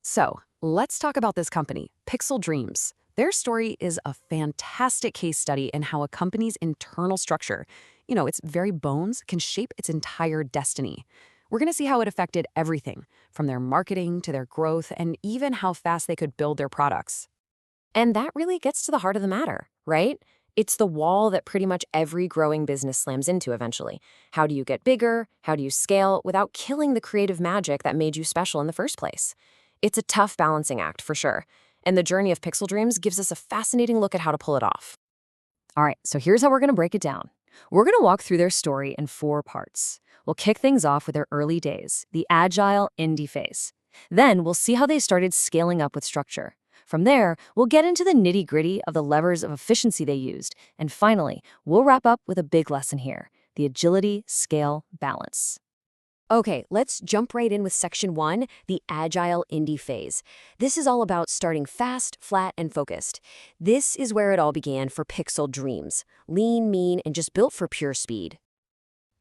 So, let's talk about this company, Pixel Dreams. Their story is a fantastic case study in how a company's internal structure, its very bones, can shape its entire destiny. We're going to see how it affected everything, from their marketing to their growth, and even how fast they could build their products. And that really gets to the heart of the matter, right? It's the wall that pretty much every growing business slams into eventually. How do you get bigger? How do you scale without killing the creative magic that made you special in the first place? It's a tough balancing act, for sure. And the journey of Pixel Dreams gives us a fascinating look at how to pull it off. All right, so here's how we're going to break it down. We're going to walk through their story in 4 parts. We'll kick things off with their early days, the agile indie phase. Then we'll see how they started scaling up with structure. From there, we'll get into the nitty-gritty of the levers of efficiency they used. And finally, we'll wrap up with a big lesson here, the agility, scale, balance. Okay, let's jump right in with section 1, the agile indie phase. This is all about starting fast, flat, and focused. This is where it all began for Pixel Dreams. Lean, mean, and just built for pure speed.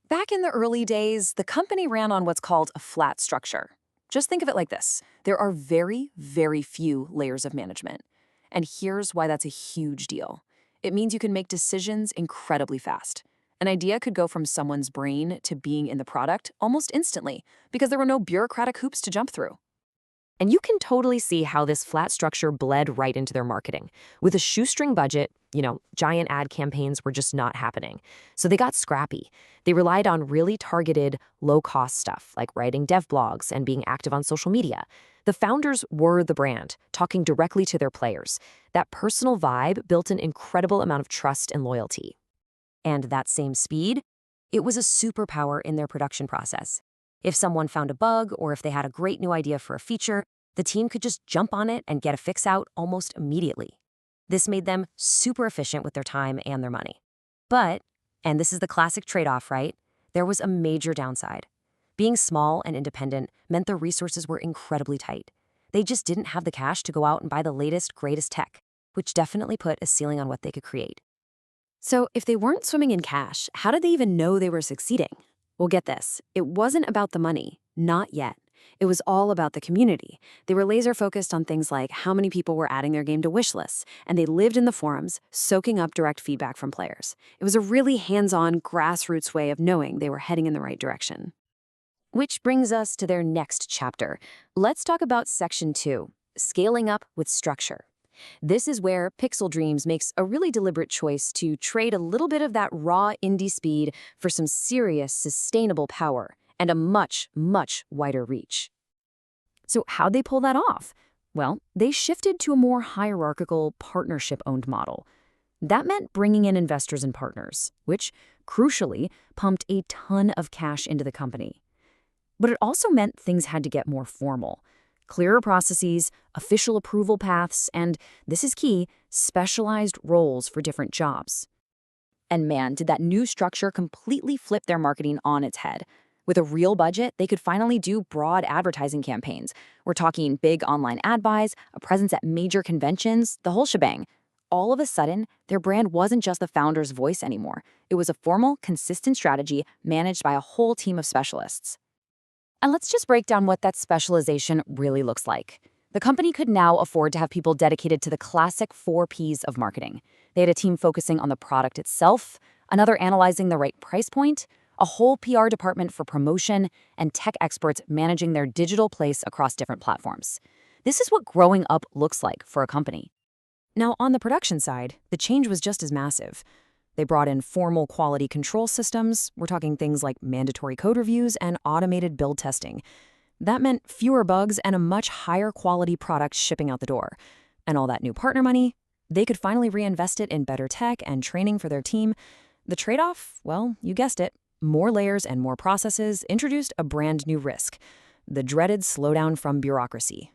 Back in the early days, the company ran on what's called a flat structure. Just think of it like this. There are very, very few layers of management. And here's why that's a huge deal. It means you can make decisions incredibly fast. An idea could go from someone's brain to being in the product almost instantly because there were no bureaucratic hoops to jump through. And you can totally see how this flat structure bled right into their marketing. With a shoestring budget, giant ad campaigns were just not happening. So they got scrappy. They relied on really targeted, low-cost stuff, like writing dev blogs and being active on social media. The founders were the brand, talking directly to their players. That personal vibe built an incredible amount of trust and loyalty. And that same speed, it was a superpower in their production process. If someone found a bug or if they had a great new idea for a feature, the team could just jump on it and get a fix out almost immediately. This made them super efficient with their time and their money. But, and this is the classic trade-off, right? There was a major downside. Being small and independent meant their resources were incredibly tight. They just didn't have the cash to go out and buy the latest, greatest tech, which definitely put a ceiling on what they could create. So if they weren't swimming in cash, how did they even know they were succeeding? Well, get this. It wasn't about the money. Not yet. It was all about the community. They were laser-focused on things like how many people were adding their game to wish lists, and they lived in the forums, soaking up direct feedback from players. It was a really hands-on, grassroots way of knowing they were heading in the right direction. Which brings us to their next chapter. Let's talk about section 2, scaling up with structure. This is where Pixel Dreams makes a really deliberate choice to trade a little bit of that raw indie speed for some serious, sustainable power and a much, much wider reach. So how'd they pull that off? Well, they shifted to a more hierarchical, partnership-owned model. That meant bringing in investors and partners, which, crucially, pumped a ton of cash into the company. But it also meant things had to get more formal. Clearer processes, official approval paths, and, this is key, specialized roles for different jobs. And man, did that new structure completely flip their marketing on its head. With a real budget, they could finally do broad advertising campaigns. We're talking big online ad buys, a presence at major conventions, the whole shebang. All of a sudden, their brand wasn't just the founder's voice anymore. It was a formal, consistent strategy managed by a whole team of specialists. And let's just break down what that specialization really looks like. The company could now afford to have people dedicated to the classic 4 Ps of marketing. They had a team focusing on the product itself, another analyzing the right price point, a whole PR department for promotion, and tech experts managing their digital place across different platforms. This is what growing up looks like for a company. Now, on the production side, the change was just as massive. They brought in formal quality control systems. We're talking things like mandatory code reviews and automated build testing. That meant fewer bugs and a much higher quality product shipping out the door. And all that new partner money, they could finally reinvest it in better tech and training for their team. The trade-off, well, you guessed it, more layers and more processes introduced a brand new risk, the dreaded slowdown from bureaucracy.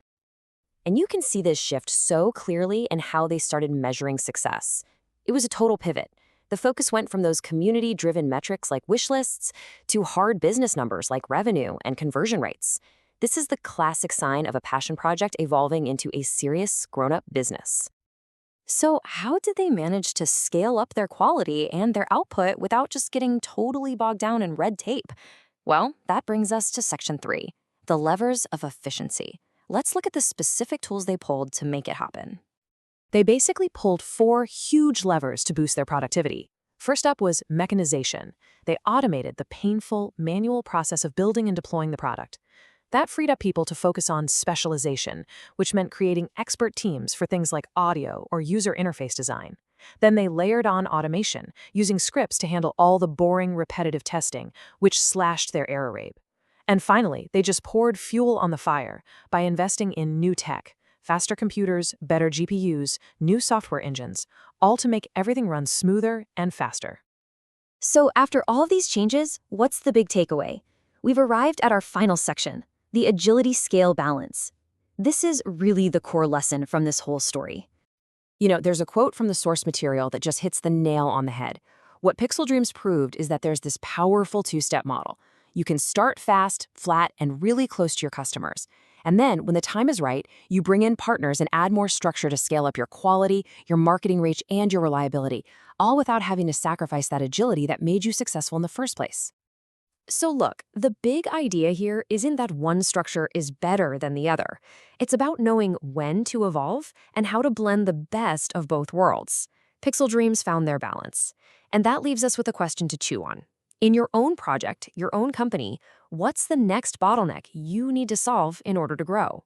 And you can see this shift so clearly in how they started measuring success. It was a total pivot. The focus went from those community-driven metrics like wish lists to hard business numbers like revenue and conversion rates. This is the classic sign of a passion project evolving into a serious, grown-up business. So how did they manage to scale up their quality and their output without just getting totally bogged down in red tape? Well, that brings us to section 3, the levers of efficiency. Let's look at the specific tools they pulled to make it happen. They basically pulled 4 huge levers to boost their productivity. First up was mechanization. They automated the painful, manual process of building and deploying the product. That freed up people to focus on specialization, which meant creating expert teams for things like audio or user interface design. Then they layered on automation, using scripts to handle all the boring, repetitive testing, which slashed their error rate. And finally, they just poured fuel on the fire by investing in new tech, faster computers, better GPUs, new software engines, all to make everything run smoother and faster. So after all of these changes, what's the big takeaway? We've arrived at our final section, the agility scale balance. This is really the core lesson from this whole story. There's a quote from the source material that just hits the nail on the head. What Pixel Dreams proved is that there's this powerful two-step model. You can start fast, flat, and really close to your customers. And then, when the time is right, you bring in partners and add more structure to scale up your quality, your marketing reach, and your reliability, all without having to sacrifice that agility that made you successful in the first place. So look, the big idea here isn't that one structure is better than the other. It's about knowing when to evolve and how to blend the best of both worlds. Pixel Dreams found their balance. And that leaves us with a question to chew on. In your own project, your own company, what's the next bottleneck you need to solve in order to grow?